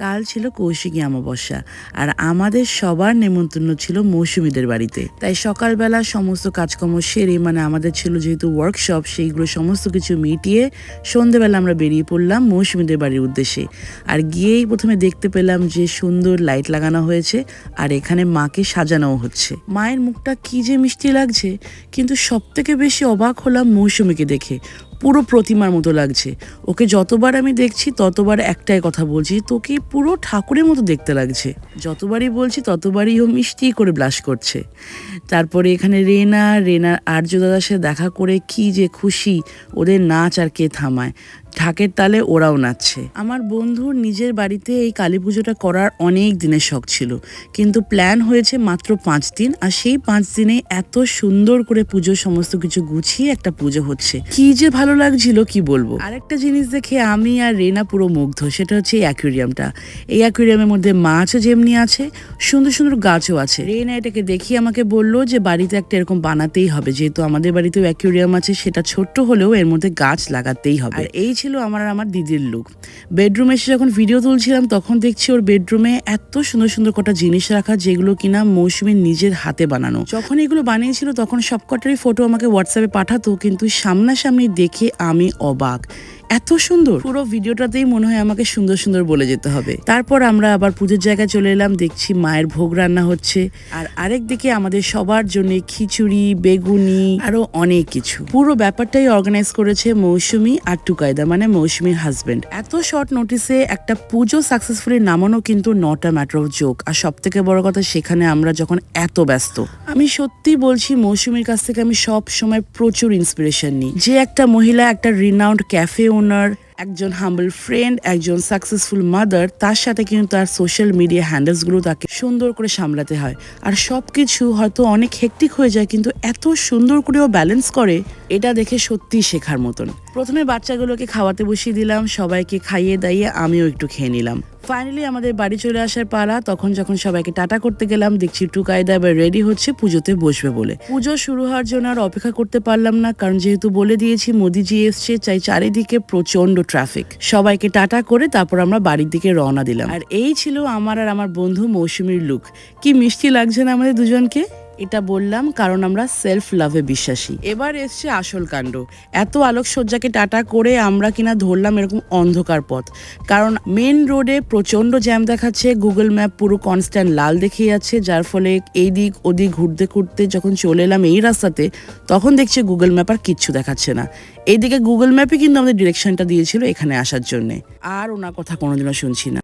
কাল ছিল কৌশিকী অমাবস্যা আর আমাদের সবার নেমন্তন্ন ছিল মৌসুমীদের বাড়িতে। তাই সকালবেলা সমস্ত কাজকর্ম সেরে আমাদের ছিল যেহেতু ওয়ার্কশপ, সেইগুলো সমস্ত কিছু মিটিয়ে সন্ধেবেলা আমরা বেরিয়ে পড়লাম মৌসুমীদের বাড়ির উদ্দেশ্যে। আর গিয়েই প্রথমে দেখতে পেলাম যে সুন্দর লাইট লাগানো হয়েছে আর এখানে মাকে সাজানোও হচ্ছে। মায়ের মুখটা কি যে মিষ্টি লাগছে, কিন্তু সব থেকে বেশি অবাক হলাম মৌসুমীকে দেখে। পুরো প্রতিমার মতো লাগছে। ওকে যতবার আমি দেখছি ততবার একটাই কথা বলছি, তোকে পুরো ঠাকুরের মতো দেখতে লাগছে। যতবারই বলছি ততবারই ও মিষ্টি করে ব্লাশ করছে। তারপরে এখানে রেনার আর্য দাদার সাথে দেখা করে কি যে খুশি, ওদের নাচ আর কে থামায়। ঢাকের তালে ওরাও নাচছে। আমার বন্ধুর নিজের বাড়িতে এই কালী পুজোটা করার অনেক দিনের শখ ছিল, কিন্তু প্ল্যান হয়েছে মাত্র 5 দিন, আর সেই 5 দিনে এত সুন্দর করে পুজো সমস্ত কিছু গুছিয়ে একটা পুজো হচ্ছে। কি যে ভালো লাগছিল কি বলবো। আরেকটা জিনিস দেখে আমি আর রেনা পুরো মুগ্ধ, সেটা হচ্ছে এই অ্যাকুয়ারিয়ামটা। এই অ্যাকুয়ারিয়ামের মধ্যে মাছও যেমনি আছে, সুন্দর সুন্দর গাছও আছে। রেনা এটাকে দেখি আমাকে বললো যে বাড়িতে একটা এরকম বানাতেই হবে, যেহেতু আমাদের বাড়িতেও অ্যাকুয়ারিয়াম আছে, সেটা ছোট্ট হলেও এর মধ্যে গাছ লাগাতেই হবে। আর এই ছিল আমার দিদির লুক। বেডরুমে এসে যখন ভিডিও তুলছিলাম তখন দেখছি ওর বেডরুমে এত সুন্দর সুন্দর কটা জিনিস রাখা, যেগুলো কিনা মৌসুমীর নিজের হাতে বানানো। যখন এগুলো বানিয়েছিল তখন সবকটারই ফটো আমাকে হোয়াটসঅ্যাপে পাঠাতো, কিন্তু সামনাসামনি দেখে আমি অবাক। এত সুন্দর, পুরো ভিডিওটাতেই মনে হয় আমাকে সুন্দর সুন্দর বলে যেতে হবে। তারপর আমরা আবার পুজোর জায়গায় চলে এলাম, দেখছি মায়ের ভোগ রান্না হচ্ছে, আর আরেক দিকে আমাদের সবার জন্য খিচুড়ি, বেগুনি, আরো অনেক কিছু। পুরো ব্যাপারটাই অর্গানাইজ করেছে মৌসুমী আর টুকাইদা, মানে মৌসুমীর হাজবেন্ড। এত শর্ট নোটিসে একটা পুজো সাকসেসফুলি নামানো কিন্তু not a matter of joke. আর সব থেকে বড় কথা, সেখানে আমরা যখন এত ব্যস্ত। আমি সত্যি বলছি, মৌসুমীর কাছ থেকে আমি সব সময় প্রচুর ইন্সপিরেশন নিই। যে একটা মহিলা একটা রিনাউন্ড ক্যাফে ওনার, একজন হাম্বল ফ্রেন্ড, একজন সাকসেসফুল মাদার, তার সাথে কিন্তু তার সোশ্যাল মিডিয়া হ্যান্ডেলসগুলো তাকে সুন্দর করে সামলাতে হয়। আর সব কিছু হয়তো অনেক হেক্টিক হয়ে যায়, কিন্তু এত সুন্দর করেও ব্যালেন্স করে, এটা দেখে সত্যি শেখার মতন। প্রথমে বাচ্চাগুলোকে খাওয়াতে বসিয়ে দিলাম, সবাইকে খাইয়ে দাইয়ে আমিও একটু খেয়ে নিলাম। ফাইনালি আমাদের বাড়ি চলে আসার পালা। তখন যখন সবাইকে টাটা করতে গেলাম, দেখছি টুকাইদা এবার রেডি হচ্ছে পুজোতে বসবে বলে। পুজো শুরু হওয়ার জন্য আর অপেক্ষা করতে পারলাম না, কারণ যেহেতু বলে দিয়েছি মোদিজি এসছে, চাই চারিদিকে প্রচন্ড ট্রাফিক। সবাইকে টাটা করে তারপর আমরা বাড়ির দিকে রওনা দিলাম। আর এই ছিল আমার আর আমার বন্ধু মৌসুমীর লুক। কি মিষ্টি লাগছে না আমাদের দুজনকে? এটা বললাম কারণ আমরা সেলফ লাভে বিশ্বাসী। এবার এসছে আসল কাণ্ড। এত আলোকসজ্জাকে টাটা করে আমরা কিনা ধরলাম এরকম অন্ধকার পথ, কারণ মেন রোডে প্রচন্ড জ্যাম দেখাচ্ছে। গুগল ম্যাপ পুরো কনস্ট্যান্ট লাল দেখিয়ে যাচ্ছে, যার ফলে এই দিক ওদিক ঘুরতে ঘুরতে যখন চলে এলাম এই রাস্তাতে, তখন দেখছি গুগল ম্যাপ আর কিচ্ছু দেখাচ্ছে না। এইদিকে গুগল ম্যাপে কিন্তু আমাদের ডিরেকশনটা দিয়েছিল এখানে আসার জন্যে। আর ওনার কথা কোনোদিনও শুনছি না।